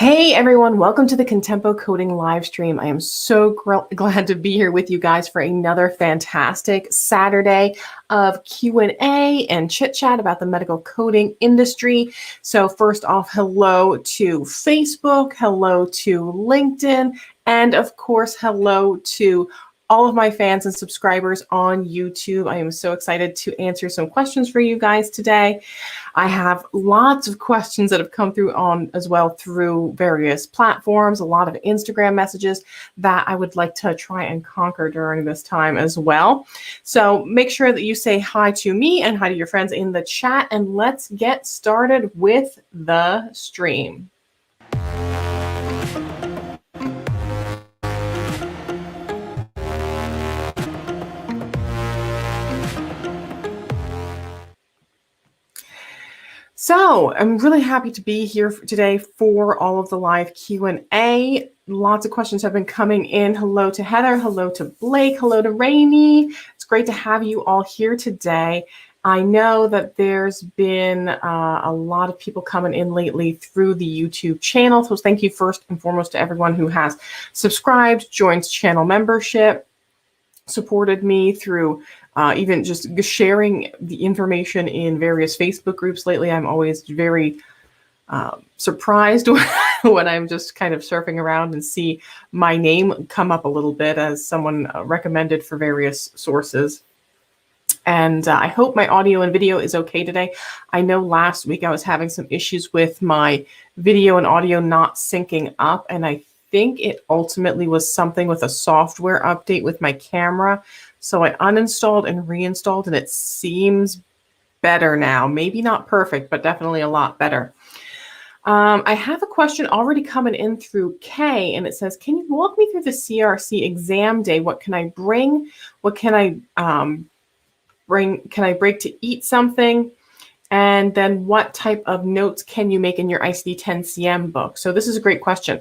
Hey everyone, welcome to the Contempo Coding live stream. I am so glad to be here with you guys for another fantastic Saturday of Q&A and chit chat about the medical coding industry. So first off, hello to Facebook, hello to LinkedIn, and of course, hello to all of my fans and subscribers on YouTube. I am so excited to answer some questions for you guys today. I have lots of questions that have come through as well through various platforms, a lot of Instagram messages that I would like to try and conquer during this time as well. So make sure that you say hi to me and hi to your friends in the chat, and let's get started with the stream. So I'm really happy to be here today for all of the live Q&A. Lots of questions have been coming in. Hello to Heather, hello to Blake, hello to Rainey. It's great to have you all here today. I know that there's been a lot of people coming in lately through the YouTube channel. So thank you first and foremost to everyone who has subscribed, joined channel membership, supported me through even just sharing the information in various Facebook groups lately. I'm always very surprised when I'm just kind of surfing around and see my name come up a little bit as someone recommended for various sources. And I hope my audio and video is okay today. I know last week I was having some issues with my video and audio not syncing up, and I think it ultimately was something with a software update with my camera. So I uninstalled and reinstalled, and it seems better now. Maybe not perfect, but definitely a lot better. I have a question already coming in through Kay, and it says, can you walk me through the CRC exam day? What can I bring? What can I bring? Can I break to eat something? And then what type of notes can you make in your ICD-10-CM book? So this is a great question.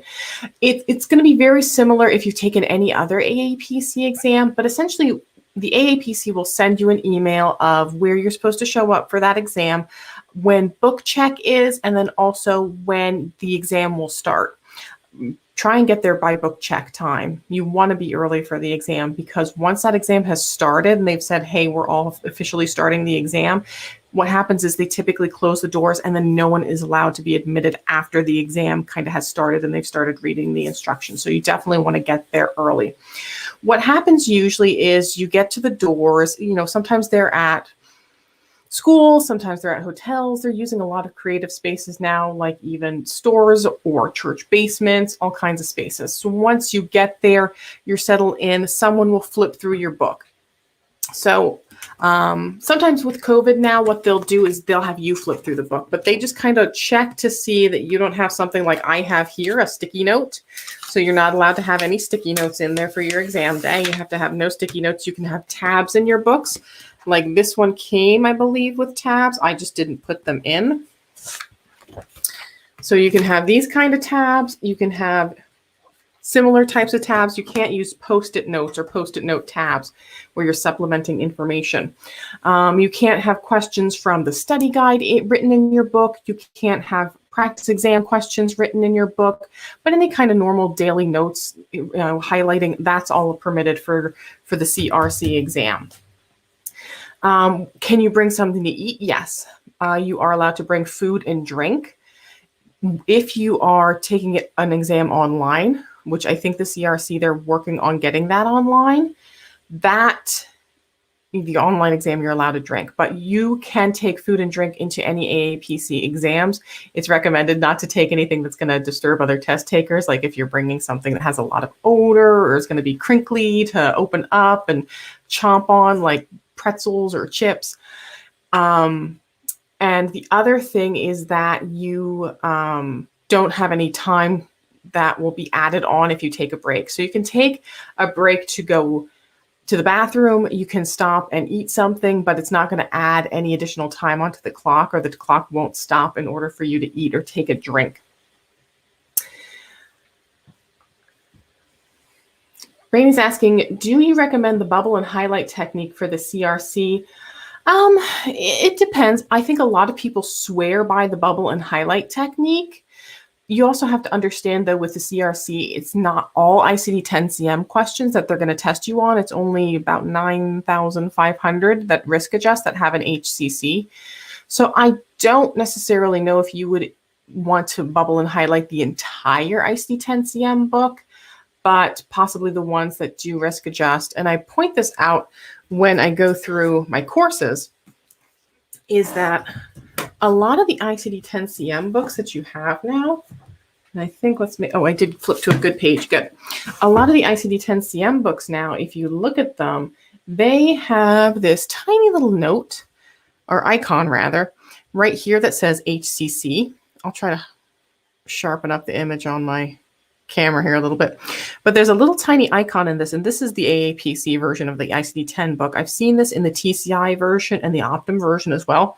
It's going to be very similar if you've taken any other AAPC exam, but essentially the AAPC will send you an email of where you're supposed to show up for that exam, when book check is, and then also when the exam will start. Try and get there by book check time. You want to be early for the exam, because once that exam has started and they've said, hey, we're all officially starting the exam, what happens is they typically close the doors and then no one is allowed to be admitted after the exam kind of has started and they've started reading the instructions. So you definitely want to get there early. What happens usually is you get to the doors, sometimes they're at schools, sometimes they're at hotels. They're using a lot of creative spaces now, like even stores or church basements, all kinds of spaces. So once you get there, you're settled in, someone will flip through your book. So sometimes with COVID now, what they'll do is they'll have you flip through the book, but they just kind of check to see that you don't have something like I have here, a sticky note. So you're not allowed to have any sticky notes in there for your exam day. You have to have no sticky notes. You can have tabs in your books. Like this one came, I believe, with tabs. I just didn't put them in. So you can have these kind of tabs. You can have similar types of tabs. You can't use Post-it notes or Post-it note tabs where you're supplementing information. You can't have questions from the study guide written in your book. You can't have practice exam questions written in your book, but any kind of normal daily notes, highlighting, that's all permitted for the CRC exam. Can you bring something to eat? Yes. You are allowed to bring food and drink. If you are taking an exam online, which I think the CRC, they're working on getting that online, the online exam, you're allowed to drink, but you can take food and drink into any AAPC exams. It's recommended not to take anything that's going to disturb other test takers. Like if you're bringing something that has a lot of odor or is going to be crinkly to open up and chomp on, like pretzels or chips. And the other thing is that you don't have any time that will be added on if you take a break. So you can take a break to go to the bathroom, you can stop and eat something, but it's not going to add any additional time onto the clock, or the clock won't stop in order for you to eat or take a drink. Rainey's asking, do you recommend the bubble and highlight technique for the CRC? It depends. I think a lot of people swear by the bubble and highlight technique. You also have to understand, though, with the CRC, it's not all ICD-10-CM questions that they're going to test you on. It's only about 9,500 that risk adjust that have an HCC. So I don't necessarily know if you would want to bubble and highlight the entire ICD-10-CM book, but possibly the ones that do risk adjust. And I point this out when I go through my courses, is that a lot of the ICD-10-CM books that you have now, and I think I did flip to a good page. Good. A lot of the ICD-10-CM books now, if you look at them, they have this tiny little note, or icon rather, right here that says HCC. I'll try to sharpen up the image on my camera here a little bit. But there's a little tiny icon in this, and this is the AAPC version of the ICD-10 book. I've seen this in the TCI version and the Optum version as well,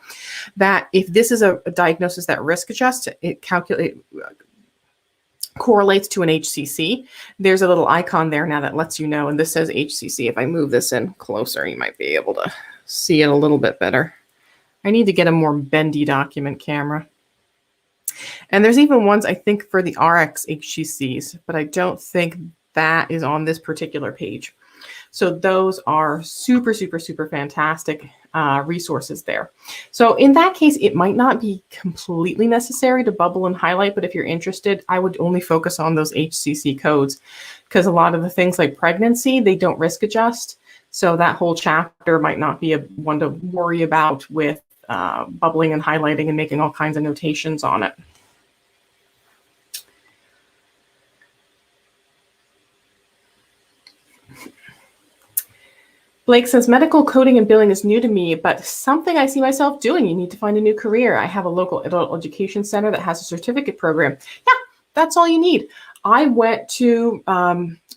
that if this is a diagnosis that risk adjusts, it correlates to an HCC. There's a little icon there now that lets you know, and this says HCC. If I move this in closer, you might be able to see it a little bit better. I need to get a more bendy document camera. And there's even ones, I think, for the RX HCCs, but I don't think that is on this particular page. So those are super, super, super fantastic resources there. So in that case, it might not be completely necessary to bubble and highlight, but if you're interested, I would only focus on those HCC codes, because a lot of the things like pregnancy, they don't risk adjust. So that whole chapter might not be one to worry about with bubbling and highlighting and making all kinds of notations on it. Blake says, medical coding and billing is new to me, but something I see myself doing. You need to find a new career. I have a local adult education center that has a certificate program. Yeah, that's all you need. I went to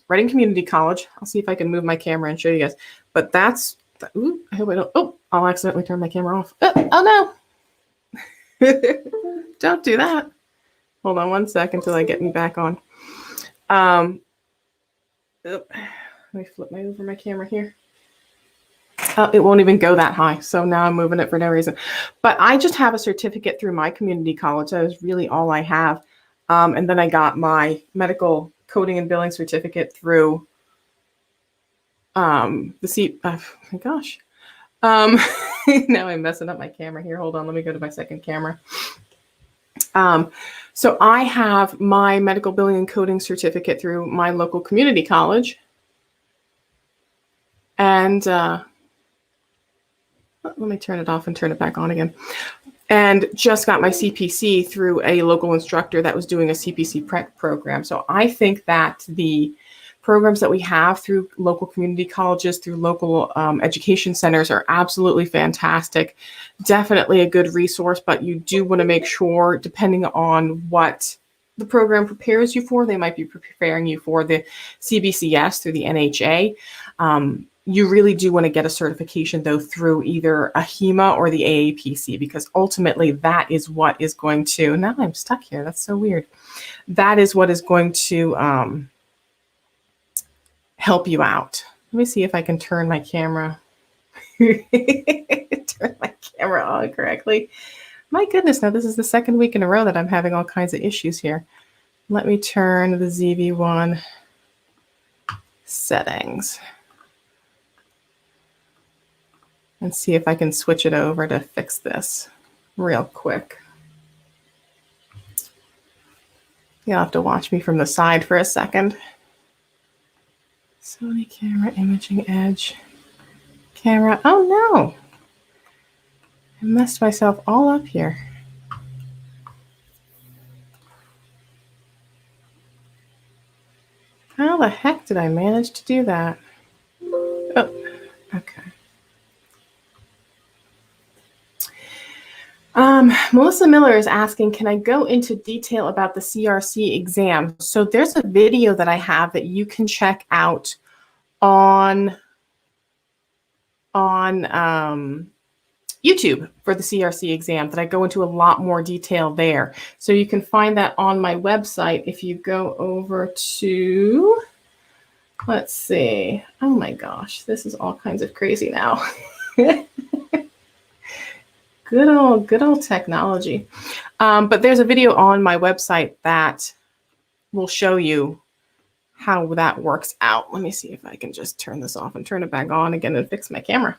Reading Community College. I'll see if I can move my camera and show you guys. But that's, ooh, I hope I don't, oh, I'll accidentally turn my camera off. Oh no. Don't do that. Hold on one second till I get me back on. Let me flip over my camera here. It won't even go that high. So now I'm moving it for no reason. But I just have a certificate through my community college. That is really all I have. And then I got my medical coding and billing certificate through oh my gosh. Now I'm messing up my camera here. Hold on. Let me go to my second camera. So I have my medical billing and coding certificate through my local community college. And let me turn it off and turn it back on again. And just got my CPC through a local instructor that was doing a CPC prep program. So I think that the programs that we have through local community colleges, through local education centers are absolutely fantastic. Definitely a good resource, but you do want to make sure, depending on what the program prepares you for, they might be preparing you for the CBCS through the NHA. You really do want to get a certification, though, through either a HEMA or the AAPC, because ultimately that is what is going to, now I'm stuck here. That's so weird. That is what is going to help you out. Let me see if I can turn my camera, turn my camera on correctly. My goodness, now this is the second week in a row that I'm having all kinds of issues here. Let me turn the ZV1 settings and see if I can switch it over to fix this real quick. You'll have to watch me from the side for a second. Sony camera, imaging edge, camera. Oh no, I messed myself all up here. How the heck did I manage to do that? Oh, okay. Melissa Miller is asking, can I go into detail about the CRC exam? So there's a video that I have that you can check out on YouTube for the CRC exam that I go into a lot more detail there. So you can find that on my website if you go over to, let's see. Oh my gosh, this is all kinds of crazy now. Good old technology. But there's a video on my website that will show you how that works out. Let me see if I can just turn this off and turn it back on again and fix my camera.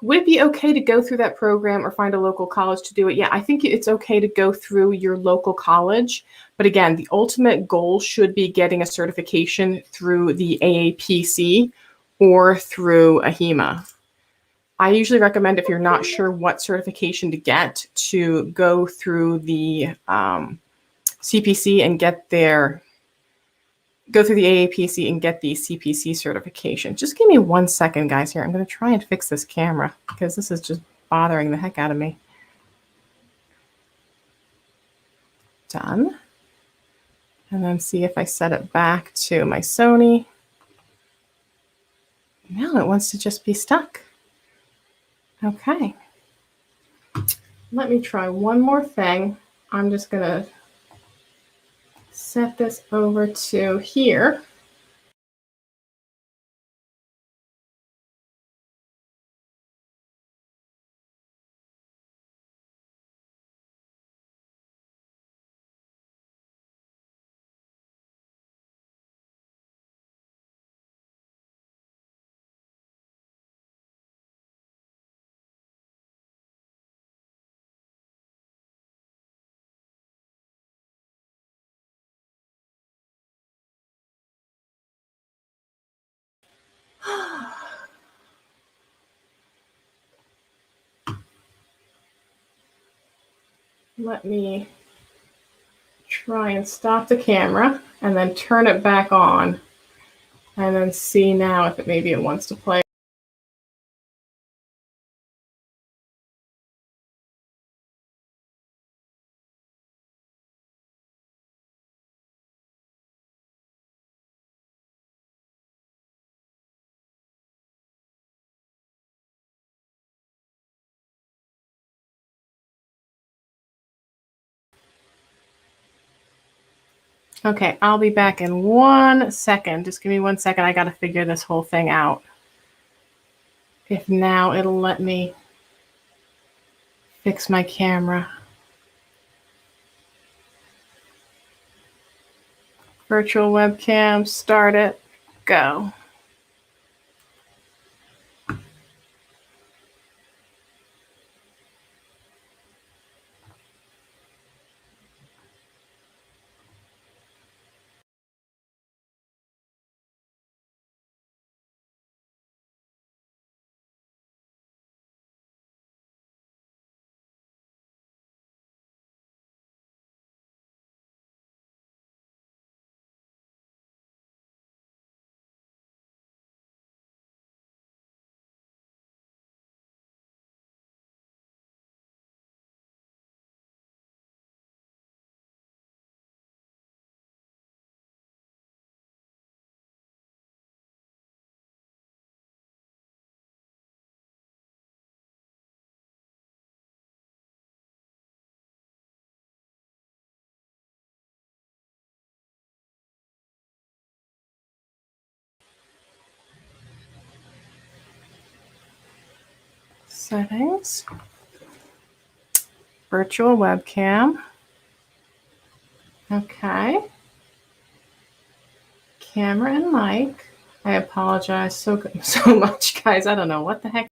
Would it be okay to go through that program or find a local college to do it? Yeah, I think it's okay to go through your local college. But again, the ultimate goal should be getting a certification through the AAPC or through AHEMA. I usually recommend, if you're not sure what certification to get, to go through the CPC and go through the AAPC and get the CPC certification. Just give me 1 second, guys, here. I'm going to try and fix this camera because this is just bothering the heck out of me. Done. And then see if I set it back to my Sony. Now it wants to just be stuck. Okay. Let me try one more thing. I'm just going to set this over to here. Let me try and stop the camera and then turn it back on and then see now if maybe it wants to play. Okay, I'll be back in 1 second. Just give me 1 second. I got to figure this whole thing out. If now it'll let me fix my camera. Virtual webcam, start it, go. Settings, virtual webcam. Okay. Camera and mic. I apologize so much, guys. I don't know what the heck.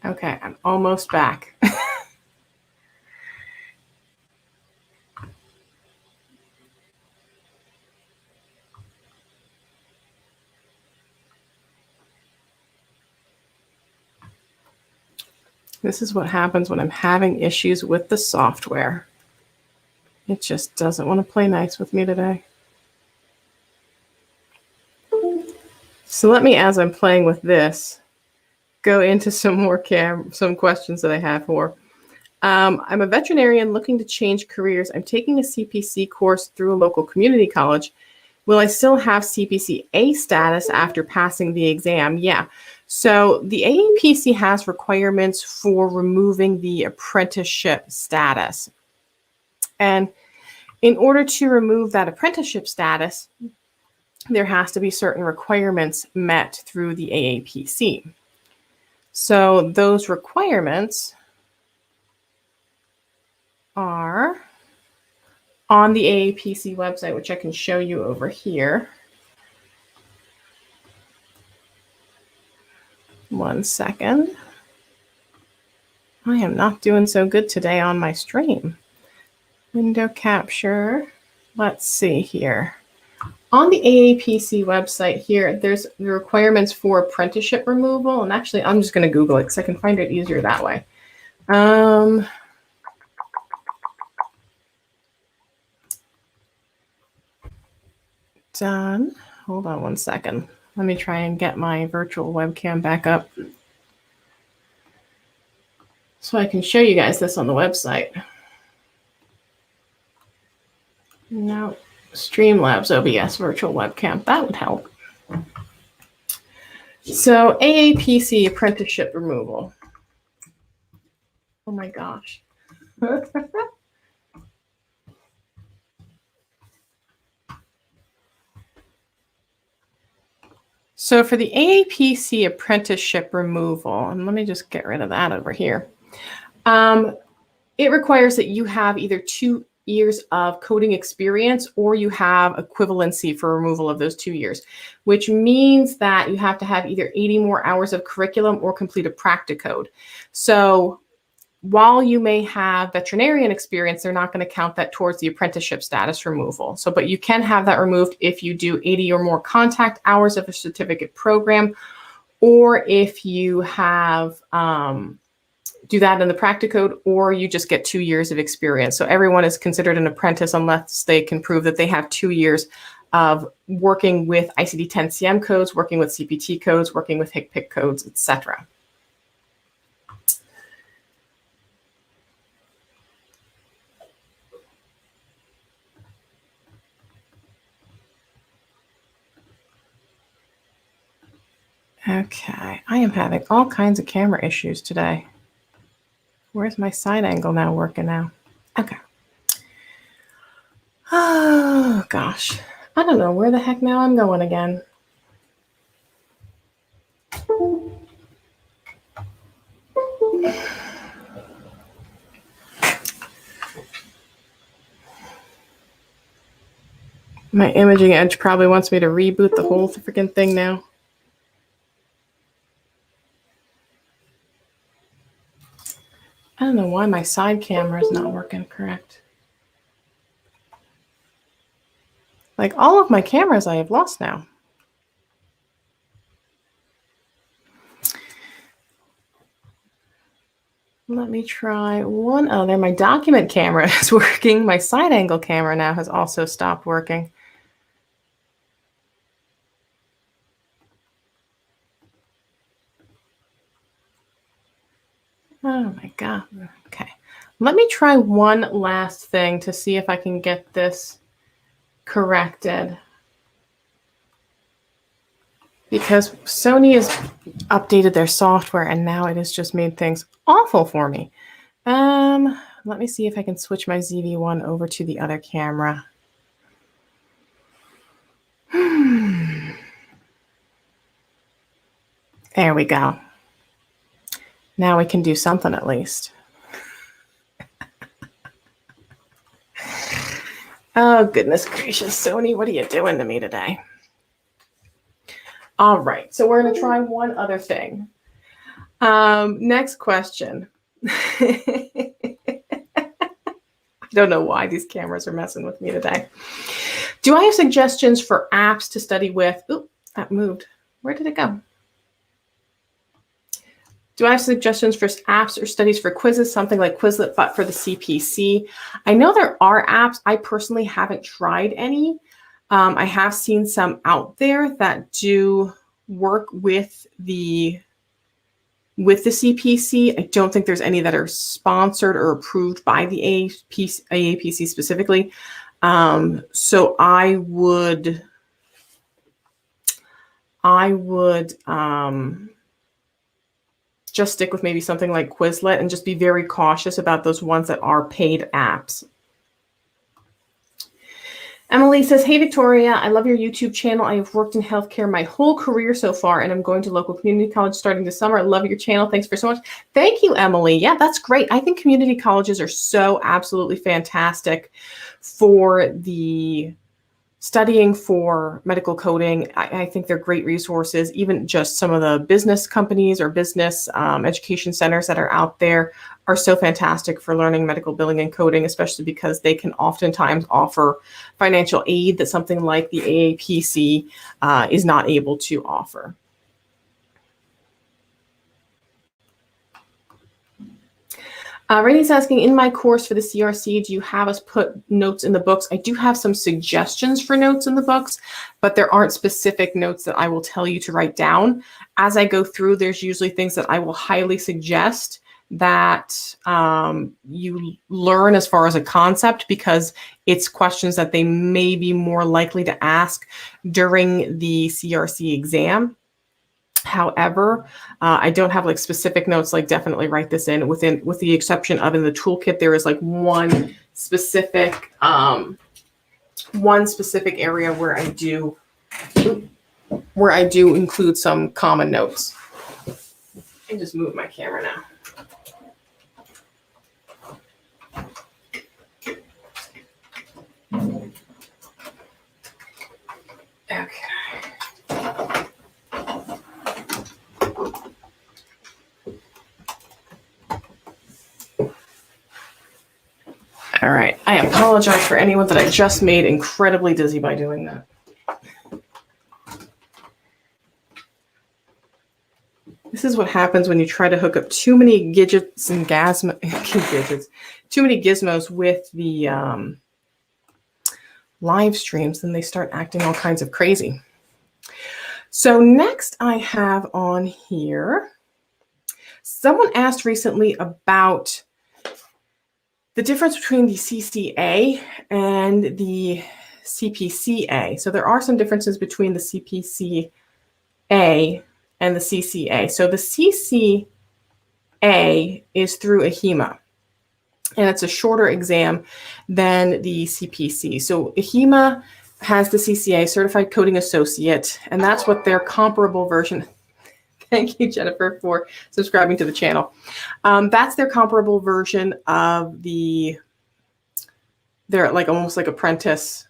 Okay, I'm almost back. This is what happens when I'm having issues with the software. It just doesn't want to play nice with me today. So let me, as I'm playing with this, go into some more some questions that I have for. I'm a veterinarian looking to change careers. I'm taking a CPC course through a local community college. Will I still have CPC A status after passing the exam? Yeah. So the AAPC has requirements for removing the apprenticeship status. And in order to remove that apprenticeship status, there has to be certain requirements met through the AAPC. So those requirements are on the AAPC website, which I can show you over here. One second. I am not doing so good today on my stream. Window capture. Let's see here. On the AAPC website here, there's the requirements for apprenticeship removal. And actually, I'm just going to Google it because I can find it easier that way. Done. Hold on one second. Let me try and get my virtual webcam back up so I can show you guys this on the website. No, Streamlabs OBS virtual webcam. That would help. So AAPC apprenticeship removal. Oh my gosh. So for the AAPC apprenticeship removal, and let me just get rid of that over here. It requires that you have either 2 years of coding experience or you have equivalency for removal of those 2 years, which means that you have to have either 80 more hours of curriculum or complete a practicode. So while you may have veterinarian experience, they're not going to count that towards the apprenticeship status removal. So, but you can have that removed if you do 80 or more contact hours of a certificate program, or if you have do that in the practicode, or you just get 2 years of experience. So everyone is considered an apprentice unless they can prove that they have 2 years of working with ICD-10 CM codes, working with CPT codes, working with HCPC codes, etc. Okay, I am having all kinds of camera issues today. Where's my side angle now working now? Okay. Oh, gosh. I don't know where the heck now I'm going again. My imaging edge probably wants me to reboot the whole freaking thing now. I don't know why my side camera is not working correct. Like all of my cameras I have lost now. Let me try one. Oh, there, my document camera is working. My side angle camera now has also stopped working. Oh my God. Okay. Let me try one last thing to see if I can get this corrected. Because Sony has updated their software and now it has just made things awful for me. Let me see if I can switch my ZV-1 over to the other camera. There we go. Now we can do something at least. Oh, goodness gracious, Sony, what are you doing to me today? All right, so we're going to try one other thing. Next question. I don't know why these cameras are messing with me today. Do I have suggestions for apps to study with? Oop, that moved. Where did it go? Do I have suggestions for apps or studies for quizzes, something like Quizlet, but for the CPC? I know there are apps. I personally haven't tried any. I have seen some out there that do work with the CPC. I don't think there's any that are sponsored or approved by the AAPC specifically. So I would just stick with maybe something like Quizlet and just be very cautious about those ones that are paid apps. Emily says, hey, Victoria, I love your YouTube channel. I have worked in healthcare my whole career so far, and I'm going to local community college starting this summer. I love your channel. Thanks for so much. Thank you, Emily. Yeah, that's great. I think community colleges are so absolutely fantastic for the studying for medical coding. I think they're great resources. Even just some of the business companies or business education centers that are out there are so fantastic for learning medical billing and coding, especially because they can oftentimes offer financial aid that something like the AAPC is not able to offer. Rainey's asking, in my course for the CRC, do you have us put notes in the books? I do have some suggestions for notes in the books, but there aren't specific notes that I will tell you to write down. As I go through, there's usually things that I will highly suggest that you learn as far as a concept, because it's questions that they may be more likely to ask during the CRC exam. However, I don't have like specific notes, like definitely write this in with the exception of in the toolkit, there is like one specific area where I do include some common notes. I just move my camera now. Okay. All right. I apologize for anyone that I just made incredibly dizzy by doing that. This is what happens when you try to hook up too many gadgets and too many gizmos with the live streams, then they start acting all kinds of crazy. So next I have on here, someone asked recently about the difference between the CCA and the CPCA. So there are some differences between the CPCA and the CCA. So the CCA is through AHEMA, and it's a shorter exam than the CPC. So AHEMA has the CCA, Certified Coding Associate, and that's what their comparable version. Thank you, Jennifer, for subscribing to the channel. That's their comparable version of their like almost like apprentice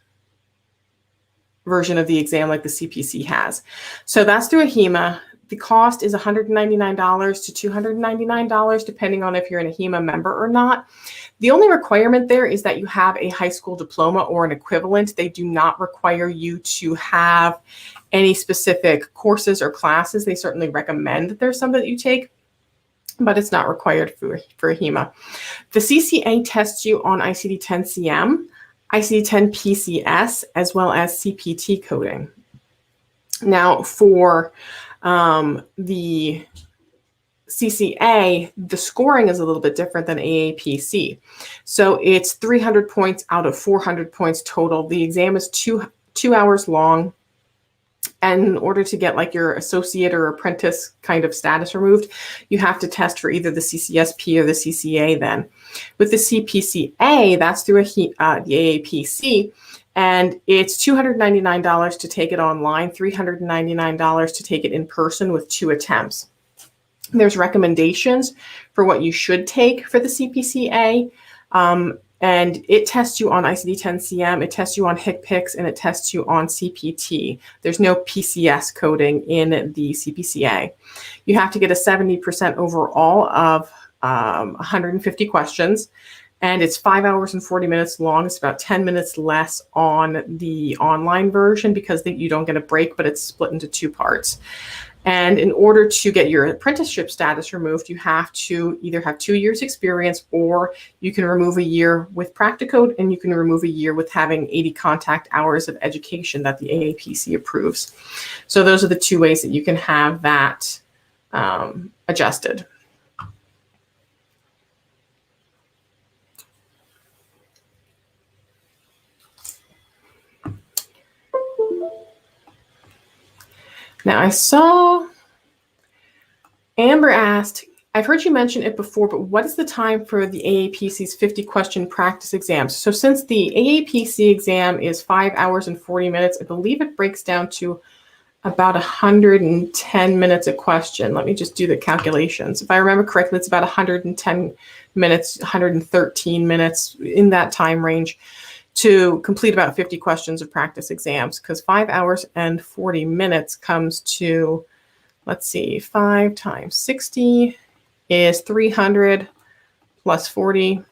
version of the exam like the CPC has. So that's through AHEMA. The cost is $199 to $299, depending on if you're an AHEMA member or not. The only requirement there is that you have a high school diploma or an equivalent. They do not require you to have any specific courses or classes. They certainly recommend that there's some that you take, but it's not required for AHEMA. The CCA tests you on ICD-10-CM, ICD-10 PCS, as well as CPT coding. Now, for the CCA, the scoring is a little bit different than AAPC. So it's 300 points out of 400 points total. The exam is two hours long. And in order to get like your associate or apprentice kind of status removed, you have to test for either the CCSP or the CCA then. With the CPCA, that's through the AAPC, and it's $299 to take it online, $399 to take it in person with 2 attempts. There's recommendations for what you should take for the CPCA. And it tests you on ICD-10-CM, it tests you on HCPCS, and it tests you on CPT. There's no PCS coding in the CPCA. You have to get a 70% overall of 150 questions, and it's 5 hours and 40 minutes long. It's about 10 minutes less on the online version because you don't get a break, but it's split into 2 parts. And in order to get your apprenticeship status removed, you have to either have 2 years experience, or you can remove a year with practicode, and you can remove a year with having 80 contact hours of education that the AAPC approves. So those are the 2 ways that you can have that adjusted. Now I saw Amber asked, I've heard you mention it before, but what is the time for the AAPC's 50 question practice exams? So since the AAPC exam is 5 hours and 40 minutes, I believe it breaks down to about 110 minutes a question. Let me just do the calculations. If I remember correctly, it's about 110 minutes, 113 minutes in that time range to complete about 50 questions of practice exams, because 5 hours and 40 minutes comes to, let's see, 5 times 60 is 300 plus 40,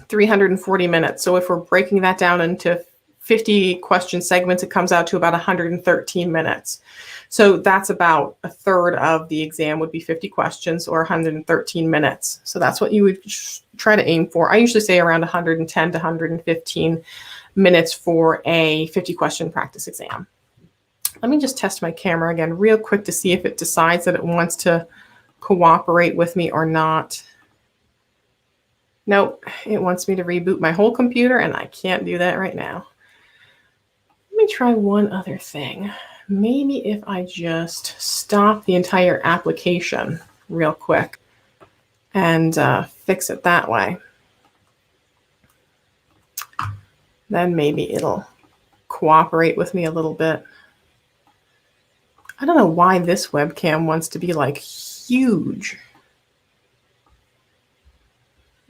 340 minutes. So if we're breaking that down into 50 question segments, it comes out to about 113 minutes. So that's about a third of the exam would be 50 questions, or 113 minutes. So that's what you would try to aim for. I usually say around 110 to 115 minutes for a 50 question practice exam. Let me just test my camera again real quick to see if it decides that it wants to cooperate with me or not. Nope, it wants me to reboot my whole computer, and I can't do that right now. Let me try one other thing. Maybe if I just stop the entire application real quick and fix it that way, then maybe it'll cooperate with me a little bit. I don't know why this webcam wants to be like huge.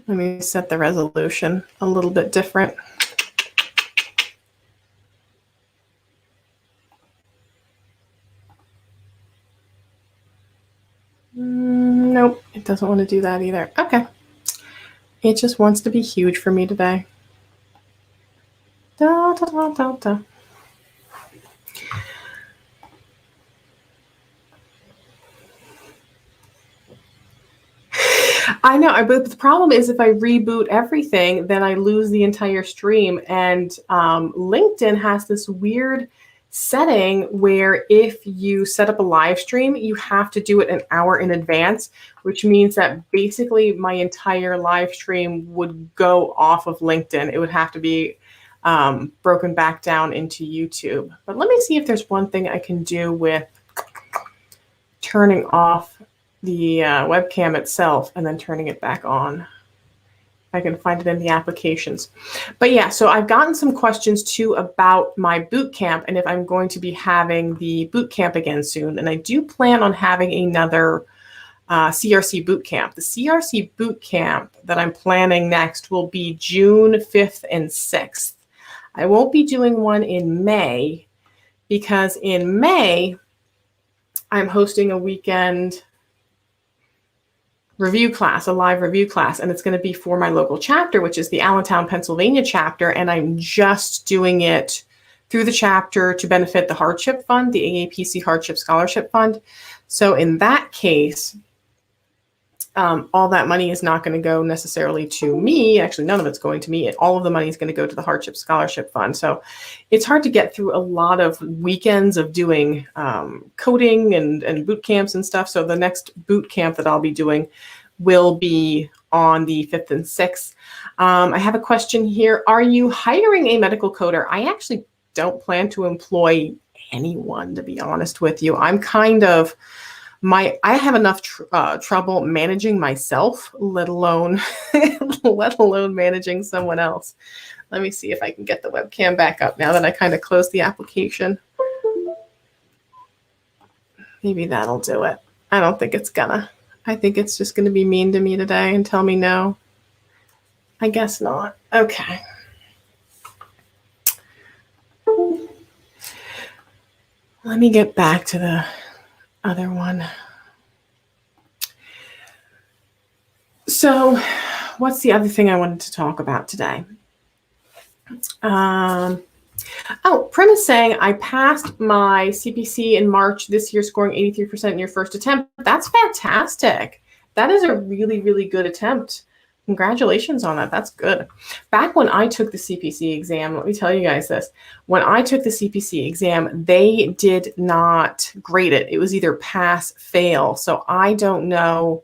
Let me set the resolution a little bit different. Nope, it doesn't want to do that either. Okay. It just wants to be huge for me today. Da, da, da, da, da. I know, but the problem is if I reboot everything, then I lose the entire stream. And LinkedIn has this weird setting where if you set up a live stream, you have to do it an hour in advance, which means that basically my entire live stream would go off of LinkedIn. It would have to be broken back down into YouTube. But let me see if there's one thing I can do with turning off the webcam itself and then turning it back on. I can find it in the applications. But yeah, so I've gotten some questions too about my boot camp and if I'm going to be having the boot camp again soon. And I do plan on having another CRC boot camp. The CRC boot camp that I'm planning next will be June 5th and 6th. I won't be doing one in May because in May, I'm hosting a weekend review class, a live review class, and it's going to be for my local chapter, which is the Allentown, Pennsylvania chapter, and I'm just doing it through the chapter to benefit the hardship fund, the AAPC Hardship Scholarship Fund. So in that case, all that money is not going to go necessarily to me. Actually, none of it's going to me. All of the money is going to go to the Hardship Scholarship Fund. So it's hard to get through a lot of weekends of doing coding and boot camps and stuff. So the next boot camp that I'll be doing will be on the 5th and 6th. I have a question here. Are you hiring a medical coder? I actually don't plan to employ anyone, to be honest with you. I'm kind of... I have enough trouble managing myself, let alone managing someone else. Let me see if I can get the webcam back up now that I kind of closed the application. Maybe that'll do it. I don't think it's gonna. I think it's just gonna be mean to me today and tell me no. I guess not. Okay. Let me get back to the other one. So what's the other thing I wanted to talk about today? Oh, Prim is saying, I passed my CPC in March this year, scoring 83% in your first attempt. That's fantastic. That is a really, really good attempt. Congratulations on that. That's good. Back when I took the CPC exam, let me tell you guys this. When I took the CPC exam, they did not grade it. It was either pass, fail. So I don't know.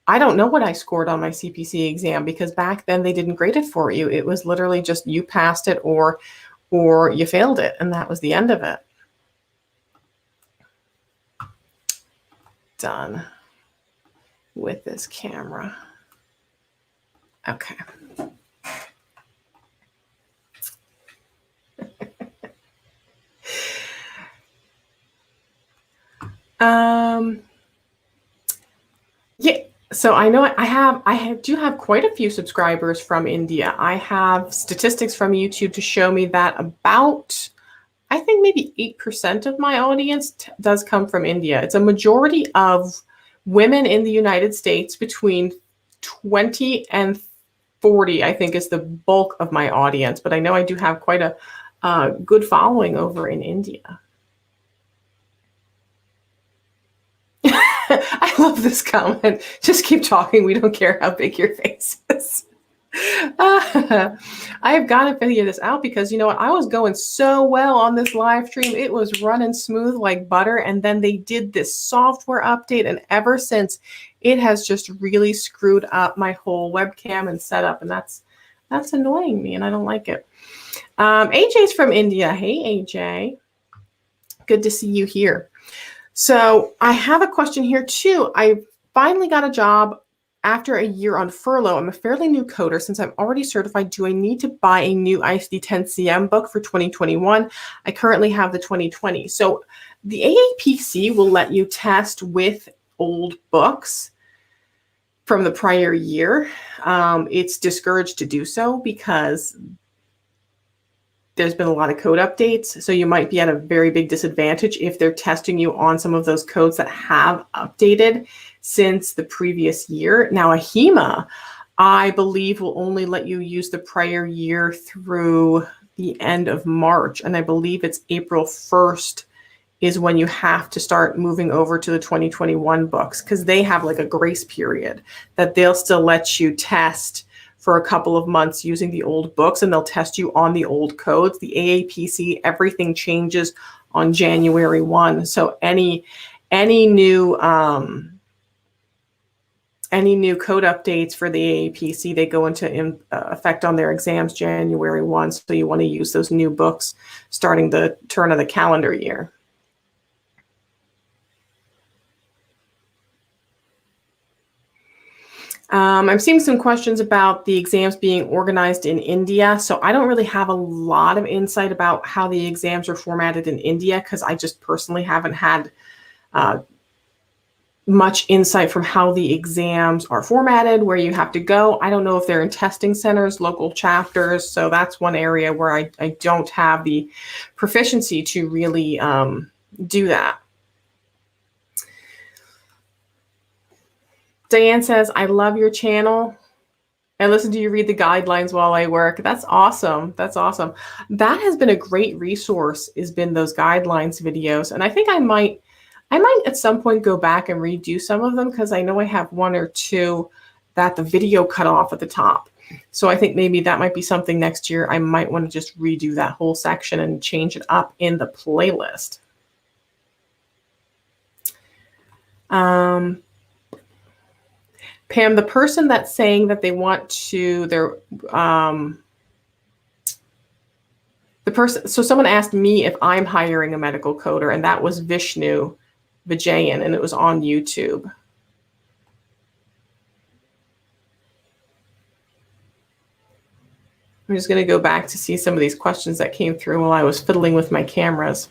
I don't know what I scored on my CPC exam because back then they didn't grade it for you. It was literally just you passed it or you failed it, and that was the end of it. Done with this camera. Okay. Yeah. So I know I do have quite a few subscribers from India. I have statistics from YouTube to show me that about, I think maybe 8% of my audience does come from India. It's a majority of women in the United States between 20 and 40, I think, is the bulk of my audience. But I know I do have quite a good following over in India. I love this comment. Just keep talking. We don't care how big your face is. I have got to figure this out because you know what? I was going so well on this live stream. It was running smooth like butter. And then they did this software update. And ever since, it has just really screwed up my whole webcam and setup. And that's annoying me and I don't like it. AJ's from India. Hey, AJ. Good to see you here. So I have a question here too. I finally got a job after a year on furlough. I'm a fairly new coder. Since I'm already certified, do I need to buy a new ISD-10CM book for 2021? I currently have the 2020. So the AAPC will let you test with old books from the prior year. It's discouraged to do so because there's been a lot of code updates, so you might be at a very big disadvantage if they're testing you on some of those codes that have updated since the previous year. Now, AHEMA, I believe, will only let you use the prior year through the end of March, and I believe it's April 1st is when you have to start moving over to the 2021 books because they have like a grace period that they'll still let you test for a couple of months using the old books, and they'll test you on the old codes. The AAPC, everything changes on January 1. So any new code updates for the AAPC, they go into effect on their exams January 1. So you want to use those new books starting the turn of the calendar year. I'm seeing some questions about the exams being organized in India. So I don't really have a lot of insight about how the exams are formatted in India because I just personally haven't had much insight from how the exams are formatted, where you have to go. I don't know if they're in testing centers, local chapters. So that's one area where I don't have the proficiency to really do that. Diane says, I love your channel. I listen to you read the guidelines while I work. That's awesome. That's awesome. That has been a great resource, has been those guidelines videos. And I think I might at some point go back and redo some of them because I know I have one or two that the video cut off at the top. So I think maybe that might be something next year. I might want to just redo that whole section and change it up in the playlist. Pam, the person that's saying that they want to, so someone asked me if I'm hiring a medical coder, and that was Vishnu Vijayan, and it was on YouTube. I'm just going to go back to see some of these questions that came through while I was fiddling with my cameras.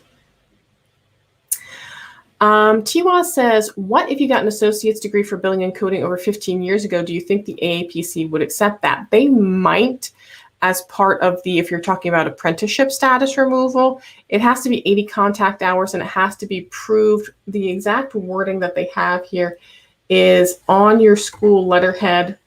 Tiwa says, what if you got an associate's degree for billing and coding over 15 years ago? Do you think the AAPC would accept that? They might, as part of the, if you're talking about apprenticeship status removal, it has to be 80 contact hours and it has to be proved. The exact wording that they have here is on your school letterhead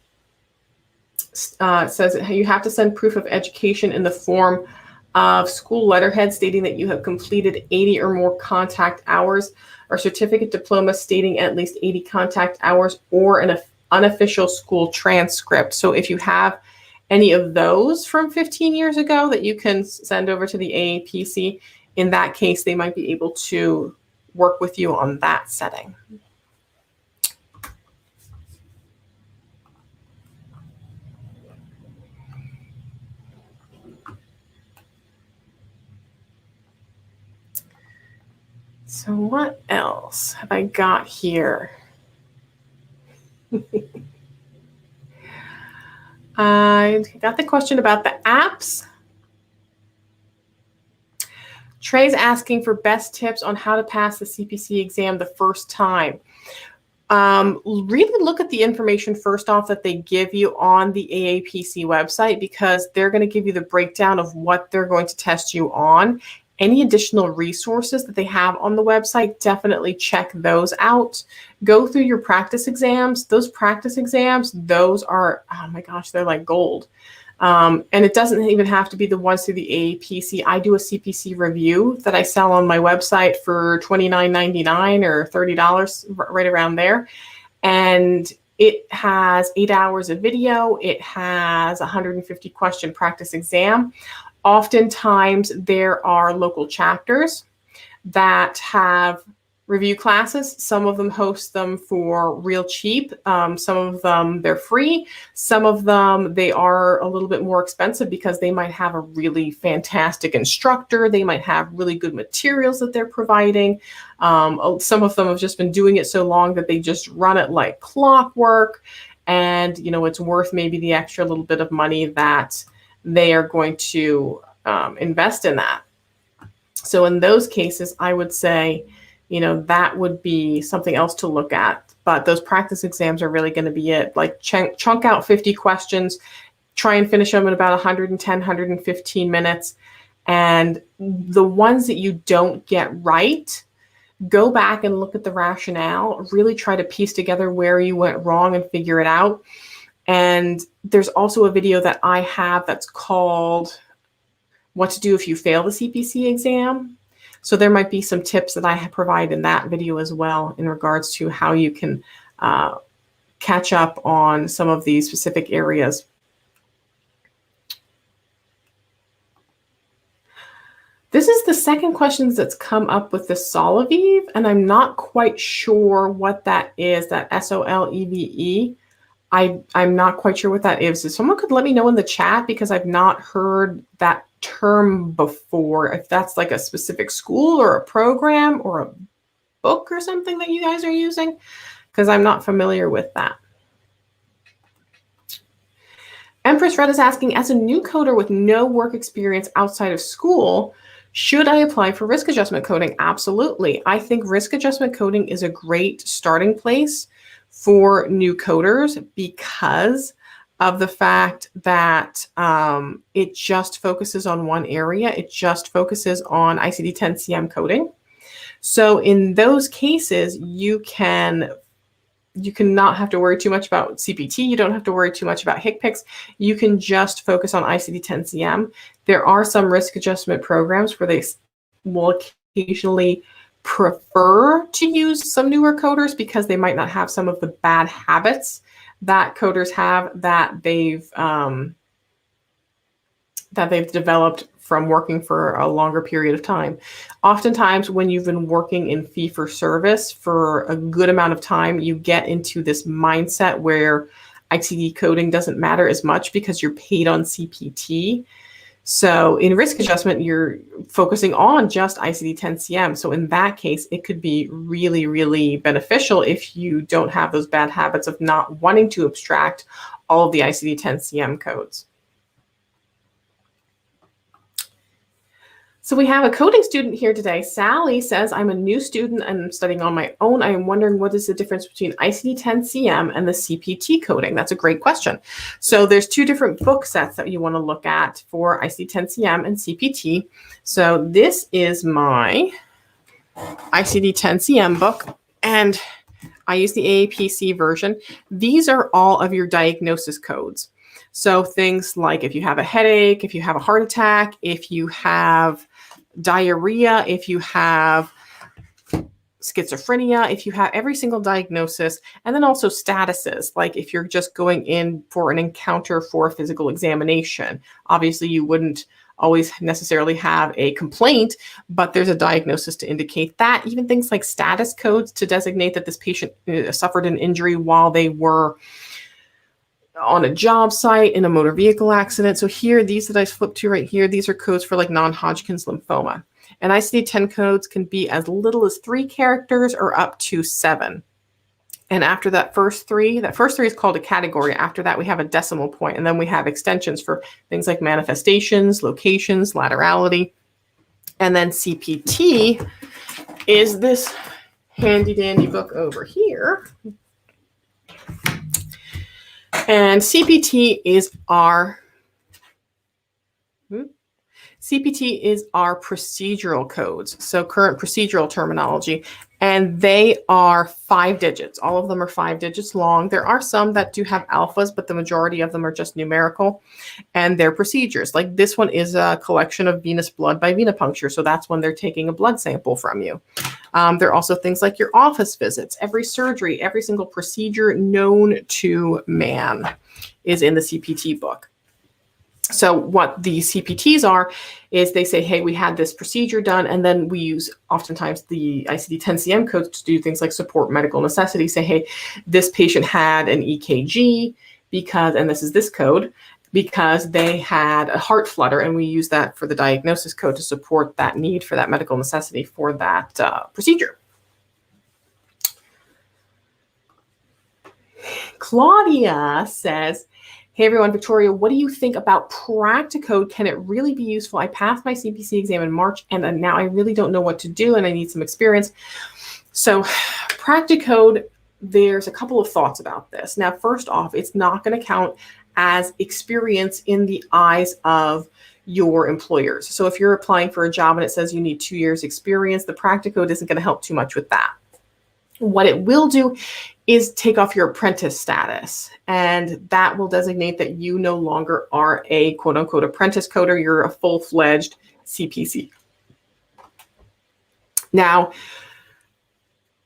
It says you have to send proof of education in the form of school letterhead stating that you have completed 80 or more contact hours, or certificate diploma stating at least 80 contact hours, or an unofficial school transcript. So if you have any of those from 15 years ago that you can send over to the AAPC, in that case, they might be able to work with you on that setting. So what else have I got here? I got the question about the apps. Trey's asking for best tips on how to pass the CPC exam the first time. Really look at the information first off that they give you on the AAPC website, because they're going to give you the breakdown of what they're going to test you on. Any additional resources that they have on the website, definitely check those out. Go through your practice exams. Those practice exams, those are, oh my gosh, they're like gold. And it doesn't even have to be the ones through the AAPC. I do a CPC review that I sell on my website for $29.99 or $30, right around there. And it has 8 hours of video. It has 150 question practice exam. Oftentimes there are local chapters that have review classes. Some of them host them for real cheap. Some of them, they're free. Some of them, they are a little bit more expensive because they might have a really fantastic instructor. They might have really good materials that they're providing. Some of them have just been doing it so long that they just run it like clockwork. And, you know, it's worth maybe the extra little bit of money that they are going to invest in that. So in those cases, I would say, you know, that would be something else to look at. But those practice exams are really going to be it. Like chunk out 50 questions, try and finish them in about 110, 115 minutes. And the ones that you don't get right, go back and look at the rationale, really try to piece together where you went wrong and figure it out. And there's also a video that I have that's called What to Do If You Fail the CPC Exam. So there might be some tips that I provide in that video as well in regards to how you can catch up on some of these specific areas. This is the second question that's come up with the Solvive, and I'm not quite sure what that is, that SOLEVE. I'm not quite sure what that is. If someone could let me know in the chat, because I've not heard that term before, if that's like a specific school or a program or a book or something that you guys are using, because I'm not familiar with that. Empress Red is asking, as a new coder with no work experience outside of school, should I apply for risk adjustment coding? Absolutely. I think risk adjustment coding is a great starting place for new coders because of the fact that it just focuses on one area. It just focuses on ICD-10-CM coding. So in those cases, you cannot have to worry too much about CPT. You don't have to worry too much about HCPCS. You can just focus on ICD-10-CM. There are some risk adjustment programs where they will occasionally prefer to use some newer coders because they might not have some of the bad habits that coders have that they've developed from working for a longer period of time. Oftentimes, when you've been working in fee-for-service for a good amount of time, you get into this mindset where ICD coding doesn't matter as much because you're paid on CPT. So in risk adjustment, you're focusing on just ICD-10-CM. So in that case, it could be really, really beneficial if you don't have those bad habits of not wanting to abstract all of the ICD-10-CM codes. So we have a coding student here today. Sally says, I'm a new student and I'm studying on my own. I am wondering what is the difference between ICD-10-CM and the CPT coding? That's a great question. So there's two different book sets that you want to look at for ICD-10-CM and CPT. So this is my ICD-10-CM book, and I use the AAPC version. These are all of your diagnosis codes. So things like if you have a headache, if you have a heart attack, if you have diarrhea, if you have schizophrenia, if you have every single diagnosis, and then also statuses, like if you're just going in for an encounter for a physical examination. Obviously, you wouldn't always necessarily have a complaint, but there's a diagnosis to indicate that. Even things like status codes to designate that this patient suffered an injury while they were on a job site in a motor vehicle accident. So here, these that I flipped to right here, these are codes for like non-Hodgkin's lymphoma. And ICD-10 codes can be as little as 3 characters or up to 7. And after that first three is called a category. After that, we have a decimal point, and then we have extensions for things like manifestations, locations, laterality. And then CPT is this handy dandy book over here. And CPT is our procedural codes, so current procedural terminology, and they are 5 digits. All of them are 5 digits long. There are some that do have alphas, but the majority of them are just numerical, and they're procedures. Like this one is a collection of venous blood by venipuncture, so that's when they're taking a blood sample from you. There are also things like your office visits, every surgery, every single procedure known to man is in the CPT book. So what the CPTs are is they say, hey, we had this procedure done, and then we use oftentimes the ICD-10-CM codes to do things like support medical necessity. Say, hey, this patient had an EKG because, and this is this code, because they had a heart flutter, and we use that for the diagnosis code to support that need for that medical necessity for that procedure. Claudia says, hey everyone, Victoria, what do you think about practicode? Can it really be useful? I passed my CPC exam in March, and now I really don't know what to do, and I need some experience. So practicode, there's a couple of thoughts about this. Now, first off, it's not going to count as experience in the eyes of your employers. So if you're applying for a job and it says you need 2 years experience, the practicode isn't going to help too much with that. What it will do is take off your apprentice status, and that will designate that you no longer are a quote unquote apprentice coder. You're a full-fledged CPC. Now,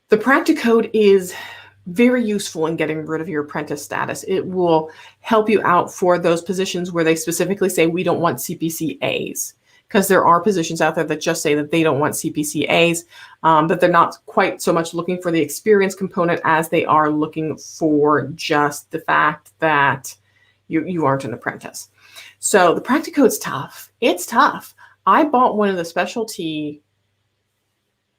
the practicode is very useful in getting rid of your apprentice status. It will help you out for those positions where they specifically say we don't want CPCAs, because there are positions out there that just say that they don't want CPCAs, but they're not quite so much looking for the experience component as they are looking for just the fact that you aren't an apprentice. So the practicode's tough. It's tough. I bought one of the specialty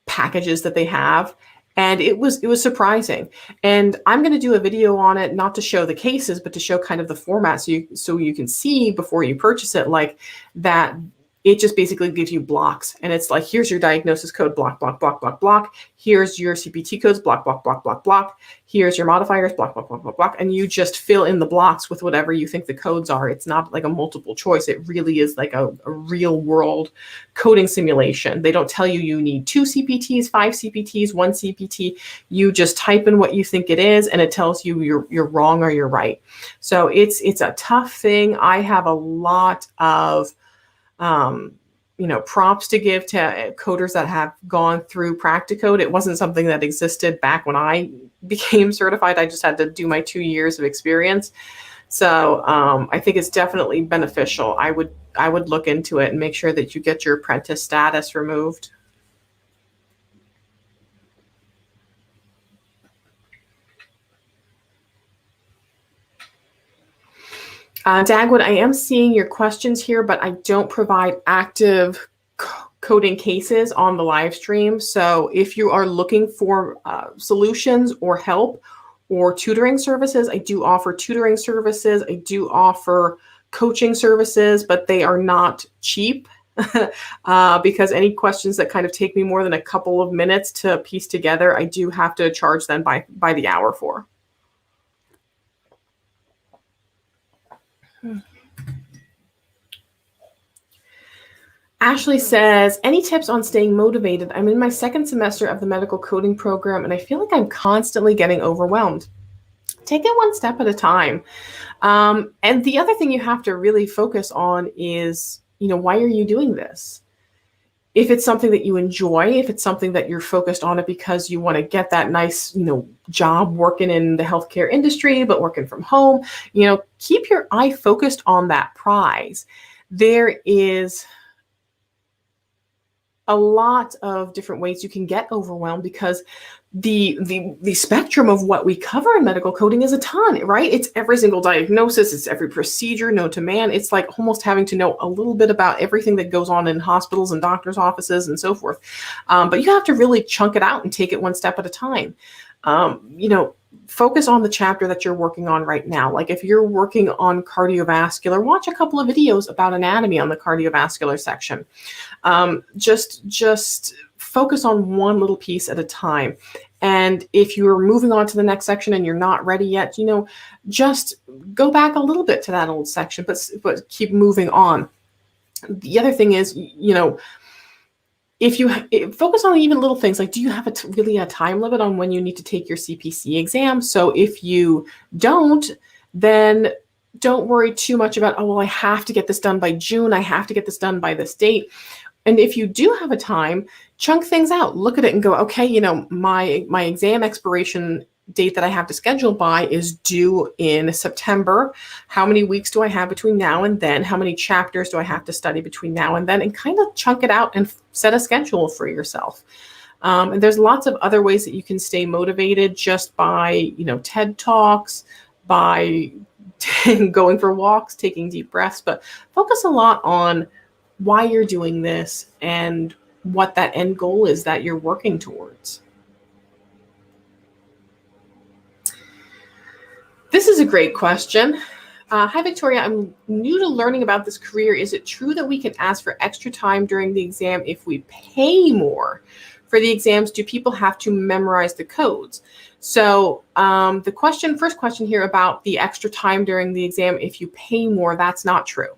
packages that they have, and it was surprising. And I'm going to do a video on it, not to show the cases, but to show kind of the format so you can see before you purchase it, like that. It just basically gives you blocks, and it's like, here's your diagnosis code, block, block, block, block, block. Here's your CPT codes, block, block, block, block, block. Here's your modifiers, block, block, block, block, block. And you just fill in the blocks with whatever you think the codes are. It's not like a multiple choice. It really is like a real world coding simulation. They don't tell you you need 2 CPTs, 5 CPTs, 1 CPT. You just type in what you think it is, and it tells you you're wrong or you're right. So it's a tough thing. I have a lot of props to give to coders that have gone through practicode. It wasn't something that existed back when I became certified. I just had to do my 2 years of experience. So I think it's definitely beneficial. I would look into it and make sure that you get your apprentice status removed. Dagwood, I am seeing your questions here, but I don't provide active coding cases on the live stream. So if you are looking for solutions or help or tutoring services, I do offer tutoring services. I do offer coaching services, but they are not cheap because any questions that kind of take me more than a couple of minutes to piece together, I do have to charge them by the hour for. Ashley says, any tips on staying motivated? I'm in my 2nd semester of the medical coding program, and I feel like I'm constantly getting overwhelmed. Take it one step at a time. And the other thing you have to really focus on is, why are you doing this? If it's something that you enjoy, if it's something that you're focused on it because you want to get that nice, job working in the healthcare industry, but working from home, keep your eye focused on that prize. There is a lot of different ways you can get overwhelmed because the spectrum of what we cover in medical coding is a ton, right? It's every single diagnosis, it's every procedure known to man. It's like almost having to know a little bit about everything that goes on in hospitals and doctors' offices and so forth. But you have to really chunk it out and take it one step at a time. Focus on the chapter that you're working on right now. Like if you're working on cardiovascular, watch a couple of videos about anatomy on the cardiovascular section. Just focus on one little piece at a time. And if you're moving on to the next section and you're not ready yet, just go back a little bit to that old section, but keep moving on. The other thing is, if you focus on even little things, like do you have really a time limit on when you need to take your CPC exam? So if you don't, then don't worry too much about, oh, well, I have to get this done by June. I have to get this done by this date. And if you do have a time, chunk things out, look at it and go, okay, my exam expiration date that I have to schedule by is due in September. How many weeks do I have between now and then? How many chapters do I have to study between now and then? And kind of chunk it out and set a schedule for yourself. And there's lots of other ways that you can stay motivated just by, TED Talks, by going for walks, taking deep breaths, but focus a lot on why you're doing this and what that end goal is that you're working towards. This is a great question. Hi, Victoria. I'm new to learning about this career. Is it true that we can ask for extra time during the exam if we pay more for the exams? Do people have to memorize the codes? So the first question here about the extra time during the exam, if you pay more, that's not true.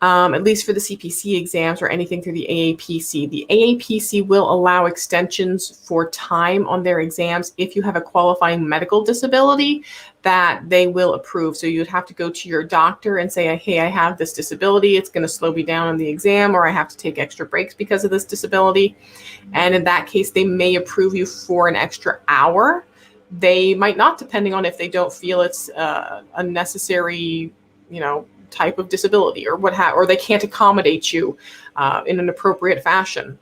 At least for the CPC exams or anything through the AAPC. The AAPC will allow extensions for time on their exams if you have a qualifying medical disability that they will approve. So you'd have to go to your doctor and say, hey, I have this disability. It's going to slow me down on the exam, or I have to take extra breaks because of this disability. And in that case, they may approve you for an extra hour. They might not, depending on if they don't feel it's a necessary, type of disability or they can't accommodate you in an appropriate fashion.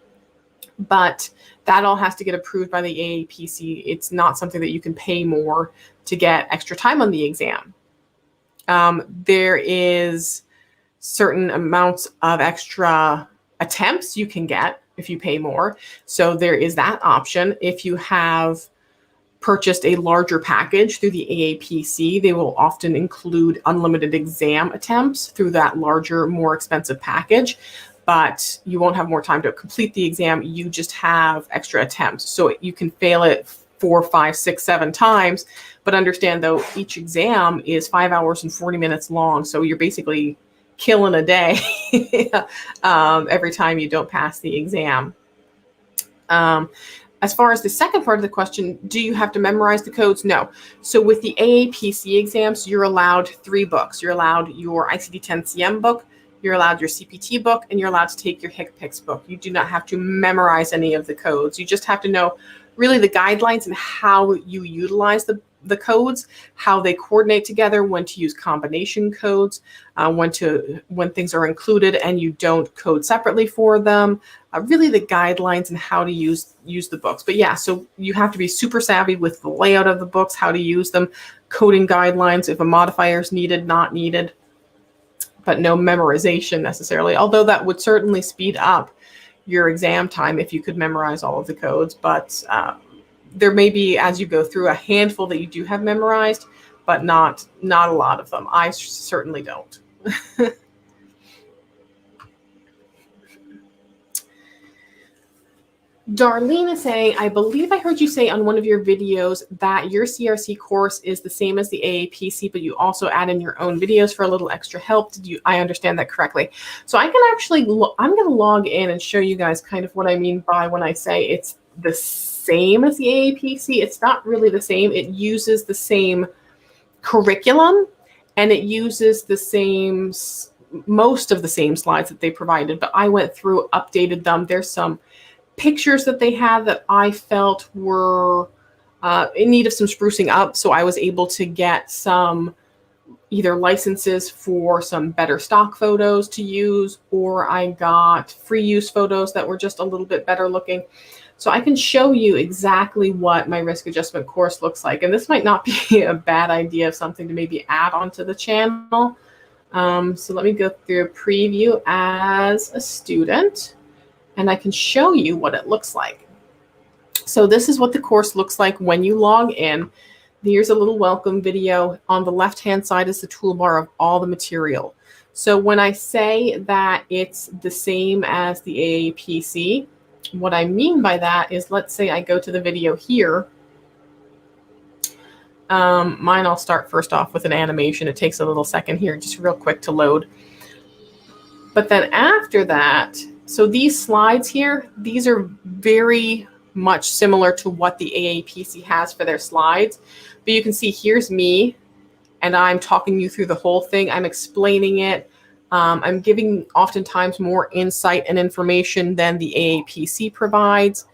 But that all has to get approved by the AAPC. It's not something that you can pay more to get extra time on the exam. There is certain amounts of extra attempts you can get if you pay more. So there is that option. If you have purchased a larger package through the AAPC, they will often include unlimited exam attempts through that larger, more expensive package, but you won't have more time to complete the exam. You just have extra attempts. So you can fail it 4, 5, 6, 7 times, but understand though, each exam is 5 hours and 40 minutes long. So you're basically killing a day every time you don't pass the exam. As far as the second part of the question, do you have to memorize the codes? No. So with the AAPC exams, you're allowed 3 books. You're allowed your ICD-10-CM book, you're allowed your CPT book, and you're allowed to take your HCPCS book. You do not have to memorize any of the codes. You just have to know really the guidelines and how you utilize the codes, how they coordinate together, when to use combination codes, when things are included and you don't code separately for them, really the guidelines and how to use the books. But yeah, so you have to be super savvy with the layout of the books, how to use them, coding guidelines, if a modifier is needed, not needed, but no memorization necessarily, although that would certainly speed up your exam time if you could memorize all of the codes. But there may be, as you go through, a handful that you do have memorized, but not a lot of them. I certainly don't. Darlene is saying, I believe I heard you say on one of your videos that your CRC course is the same as the AAPC, but you also add in your own videos for a little extra help. I understand that correctly? So I can actually, I'm going to log in and show you guys kind of what I mean by when I say it's the same as the AAPC. It's not really the same. It uses the same curriculum and it uses the same, most of the same slides that they provided, but I went through, updated them. There's some pictures that they had that I felt were in need of some sprucing up. So I was able to get some either licenses for some better stock photos to use, or I got free use photos that were just a little bit better looking. So I can show you exactly what my risk adjustment course looks like. And this might not be a bad idea of something to maybe add onto the channel. So let me go through a preview as a student, and I can show you what it looks like. So this is what the course looks like when you log in. Here's a little welcome video. On the left-hand side is the toolbar of all the material. So when I say that it's the same as the AAPC, what I mean by that is, let's say I go to the video here. Mine, I'll start first off with an animation. It takes a little second here, just real quick to load. But then after that, so these slides here, these are very much similar to what the AAPC has for their slides. But you can see here's me, and I'm talking you through the whole thing. I'm explaining it. I'm giving oftentimes more insight and information than the AAPC provides.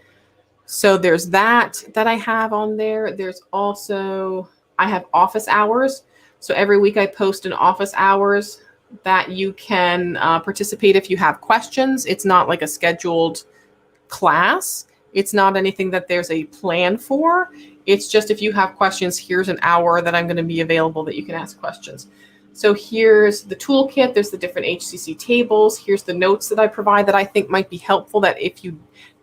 So there's that I have on there. There's also, I have office hours. So every week I post an office hours that you can participate if you have questions. It's not like a scheduled class. It's not anything that there's a plan for. It's just if you have questions, here's an hour that I'm going to be available that you can ask questions. So here's the toolkit. There's the different HCC tables. Here's the notes that I provide that I think might be helpful, that if you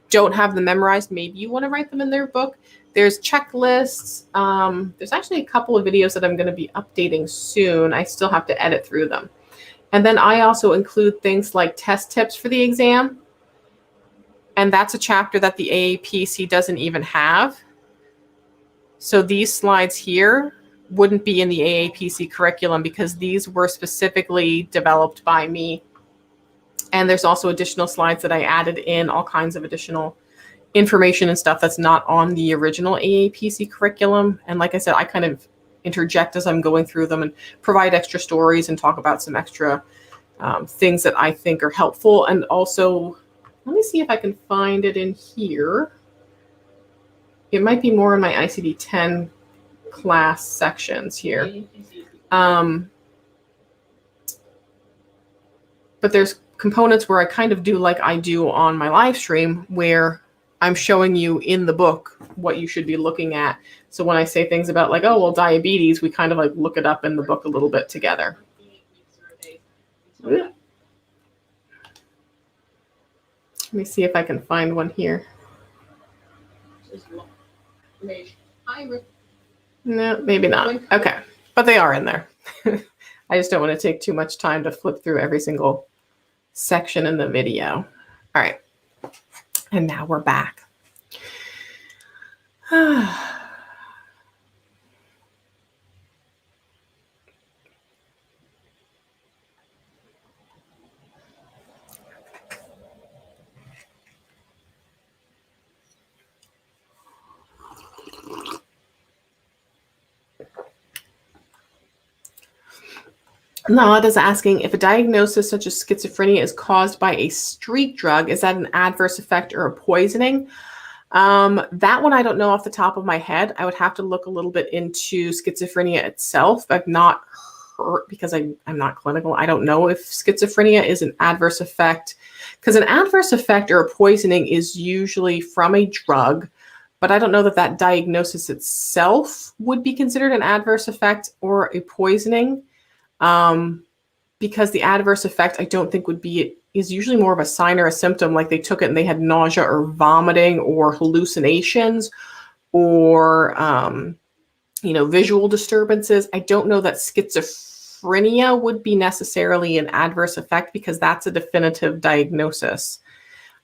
don't have them memorized, maybe you want to write them in their book. There's checklists. There's actually a couple of videos that I'm going to be updating soon. I still have to edit through them. And then I also include things like test tips for the exam. And that's a chapter that the AAPC doesn't even have. So these slides here wouldn't be in the AAPC curriculum because these were specifically developed by me. And there's also additional slides that I added in, all kinds of additional information and stuff that's not on the original AAPC curriculum. And like I said, I kind of interject as I'm going through them and provide extra stories and talk about some extra things that I think are helpful. And also, let me see if I can find it in here. It might be more in my ICD-10 class sections here. But there's components where I kind of do like I do on my live stream, where I'm showing you in the book what you should be looking at. So when I say things about like, oh, well, diabetes, we kind of like look it up in the book a little bit together. Let me see if I can find one here. No, maybe not. Okay, but they are in there. I just don't want to take too much time to flip through every single section in the video. All right, and now we're back. Nalad is asking, if a diagnosis such as schizophrenia is caused by a street drug, is that an adverse effect or a poisoning? That one I don't know off the top of my head. I would have to look a little bit into schizophrenia itself. I've not heard, because I'm not clinical. I don't know if schizophrenia is an adverse effect, because an adverse effect or a poisoning is usually from a drug, but I don't know that that diagnosis itself would be considered an adverse effect or a poisoning. Because the adverse effect, I don't think is usually more of a sign or a symptom, like they took it and they had nausea or vomiting or hallucinations or, visual disturbances. I don't know that schizophrenia would be necessarily an adverse effect because that's a definitive diagnosis.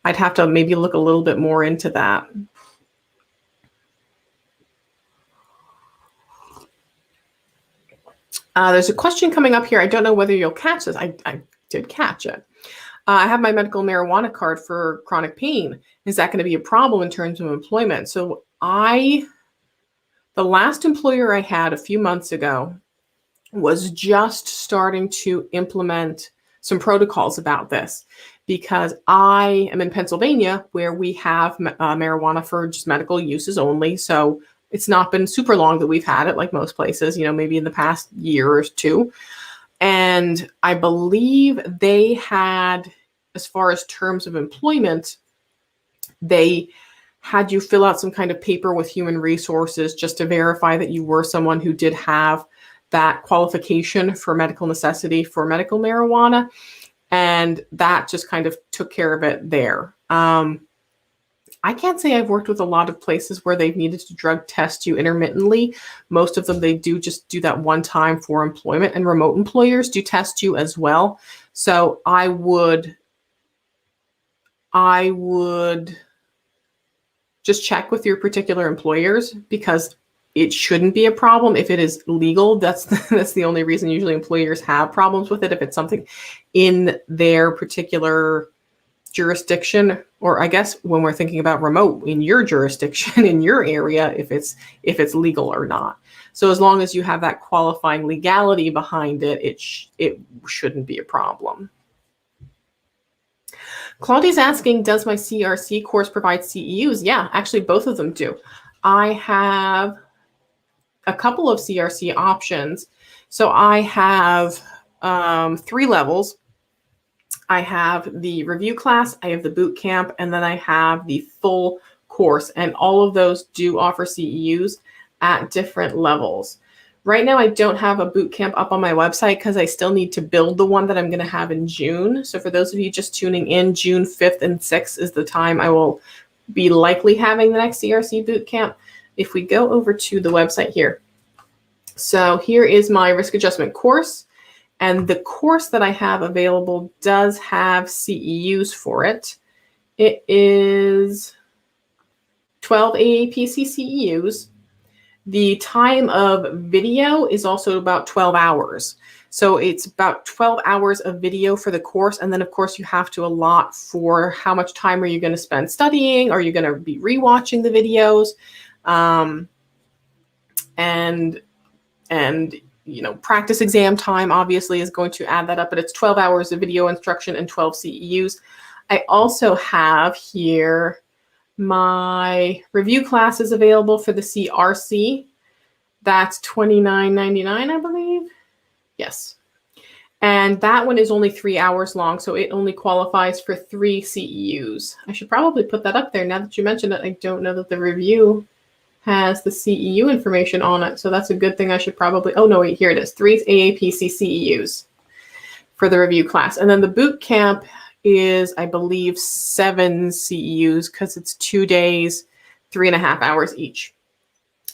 I'd have to maybe look a little bit more into that. There's a question coming up here. I don't know whether you'll catch this. I did catch it. I have my medical marijuana card for chronic pain. Is that going to be a problem in terms of employment? So the last employer I had a few months ago, was just starting to implement some protocols about this, because I am in Pennsylvania, where we have marijuana for just medical uses only. So it's not been super long that we've had it, like most places, maybe in the past year or two. And I believe they had, as far as terms of employment, they had you fill out some kind of paper with human resources just to verify that you were someone who did have that qualification for medical necessity for medical marijuana. And that just kind of took care of it there. I can't say I've worked with a lot of places where they've needed to drug test you intermittently. Most of them, they do just do that one time for employment, and remote employers do test you as well. So I would just check with your particular employers, because it shouldn't be a problem if it is legal. That's the only reason usually employers have problems with it, if it's something in their particular jurisdiction, or I guess when we're thinking about remote, in your jurisdiction, in your area, if it's legal or not. So as long as you have that qualifying legality behind it, it shouldn't be a problem. Claudia's asking, does my CRC course provide CEUs? Yeah, actually both of them do. I have a couple of CRC options. So I have 3 levels. I have the review class, I have the boot camp, and then I have the full course. And all of those do offer CEUs at different levels. Right now, I don't have a boot camp up on my website because I still need to build the one that I'm going to have in June. So for those of you just tuning in, June 5th and 6th is the time I will be likely having the next CRC boot camp. If we go over to the website here. So here is my risk adjustment course. And the course that I have available does have CEUs for it. It is 12 AAPC CEUs. The time of video is also about 12 hours. So it's about 12 hours of video for the course. And then, of course, you have to allot for how much time are you going to spend studying? Are you going to be rewatching the videos? And practice exam time obviously is going to add that up, but it's 12 hours of video instruction and 12 CEUs. I also have here my review classes available for the CRC. That's $29.99, I believe. Yes. And that one is only 3 hours long, so it only qualifies for 3 CEUs. I should probably put that up there now that you mentioned it. I don't know that the review has the CEU information on it, so that's a good thing. I should probably, oh no, wait, here it is, 3 AAPC CEUs for the review class. And then the boot camp is, I believe, 7 CEUs because it's 2 days, 3.5 hours each.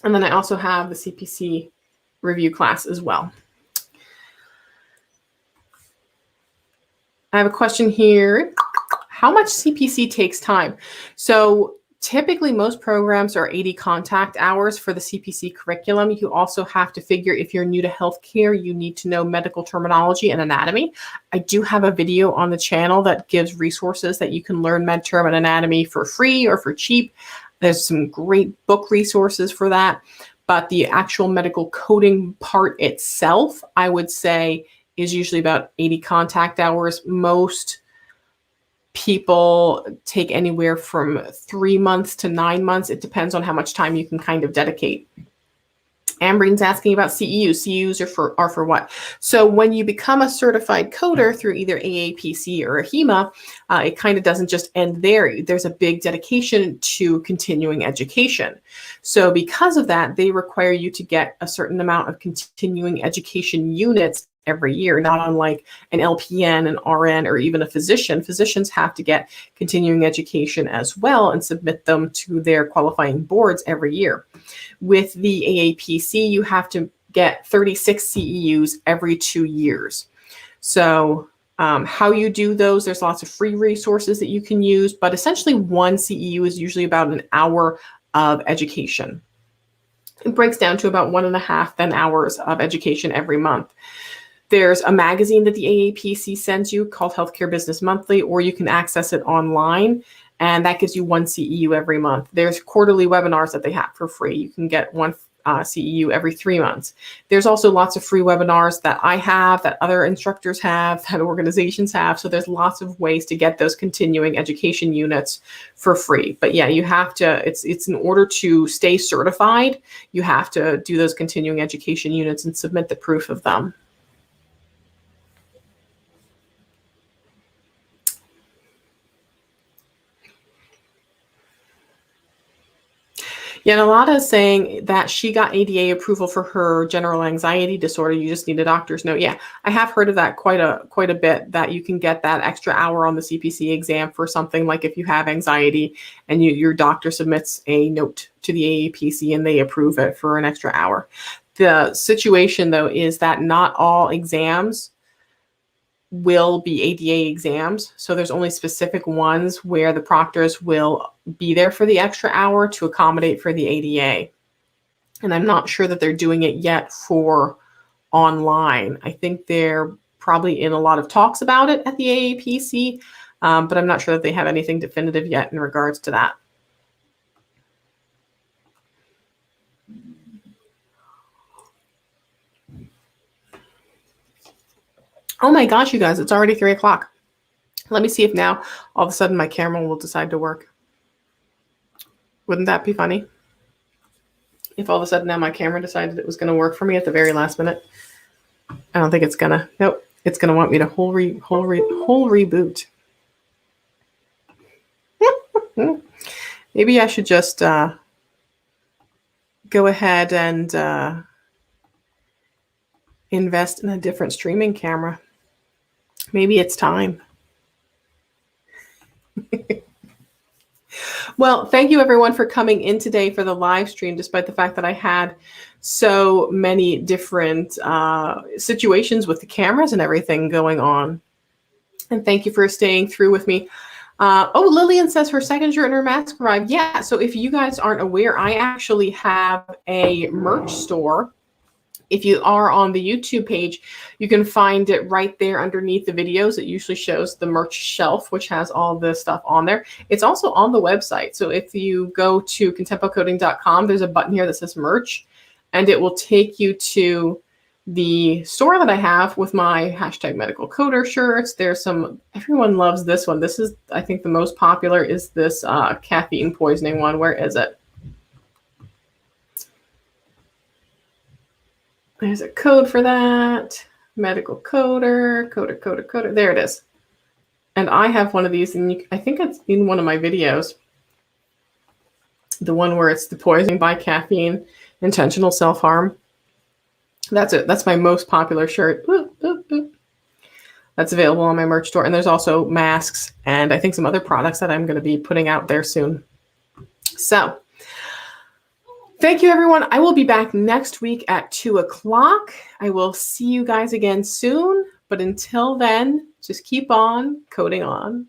And then I also have the CPC review class as well. I have a question here. How much CPC takes time? So typically, most programs are 80 contact hours for the CPC curriculum. You also have to figure, if you're new to healthcare, you need to know medical terminology and anatomy. I do have a video on the channel that gives resources that you can learn med term and anatomy for free or for cheap. There's some great book resources for that. But the actual medical coding part itself, I would say, is usually about 80 contact hours. Most people take anywhere from 3 months to 9 months. It depends on how much time you can kind of dedicate. Ambrine's asking about CEUs. CEUs are for what? So when you become a certified coder through either AAPC or HEMA, it kind of doesn't just end there. There's a big dedication to continuing education. So because of that, they require you to get a certain amount of continuing education units every year, not unlike an LPN, an RN, or even a physician. Physicians have to get continuing education as well and submit them to their qualifying boards every year. With the AAPC, you have to get 36 CEUs every 2 years. So how you do those, there's lots of free resources that you can use, but essentially 1 CEU is usually about an hour of education. It breaks down to about 1.5 then hours of education every month. There's a magazine that the AAPC sends you called Healthcare Business Monthly, or you can access it online, and that gives you 1 CEU every month. There's quarterly webinars that they have for free. You can get one CEU every 3 months. There's also lots of free webinars that I have, that other instructors have, that organizations have. So there's lots of ways to get those continuing education units for free. But yeah, you have to, it's in order to stay certified, you have to do those continuing education units and submit the proof of them. Yeah, and Alana is saying that she got ADA approval for her general anxiety disorder. You just need a doctor's note. Yeah, I have heard of that quite a bit, that you can get that extra hour on the CPC exam for something like if you have anxiety and your doctor submits a note to the AAPC and they approve it for an extra hour. The situation, though, is that not all exams will be ADA exams. So there's only specific ones where the proctors will be there for the extra hour to accommodate for the ADA. And I'm not sure that they're doing it yet for online. I think they're probably in a lot of talks about it at the AAPC, but I'm not sure that they have anything definitive yet in regards to that. Oh my gosh, you guys, it's already 3 o'clock. Let me see if now all of a sudden my camera will decide to work. Wouldn't that be funny? If all of a sudden now my camera decided it was going to work for me at the very last minute. I don't think it's gonna. Nope, it's gonna want me to whole reboot. Maybe I should just go ahead and invest in a different streaming camera. Maybe it's time. Well, thank you everyone for coming in today for the live stream, despite the fact that I had so many different situations with the cameras and everything going on. And thank you for staying through with me. Oh, Lillian says her second shirt and her mask arrived. Yeah, so if you guys aren't aware, I actually have a merch store. If you are on the YouTube page, you can find it right there underneath the videos. It usually shows the merch shelf, which has all the stuff on there. It's also on the website. So if you go to contempocoding.com, there's a button here that says merch, and it will take you to the store that I have with my #MedicalCoder shirts. There's some, everyone loves this one. This is, I think the most popular is this caffeine poisoning one. Where is it? There's a code for that. Medical coder, coder. There it is. And I have one of these, and I think it's in one of my videos. The one where it's the poisoning by caffeine, intentional self-harm. That's it. That's my most popular shirt. That's available on my merch store. And there's also masks and I think some other products that I'm going to be putting out there soon. So thank you, everyone. I will be back next week at 2 o'clock. I will see you guys again soon. But until then, just keep on coding on.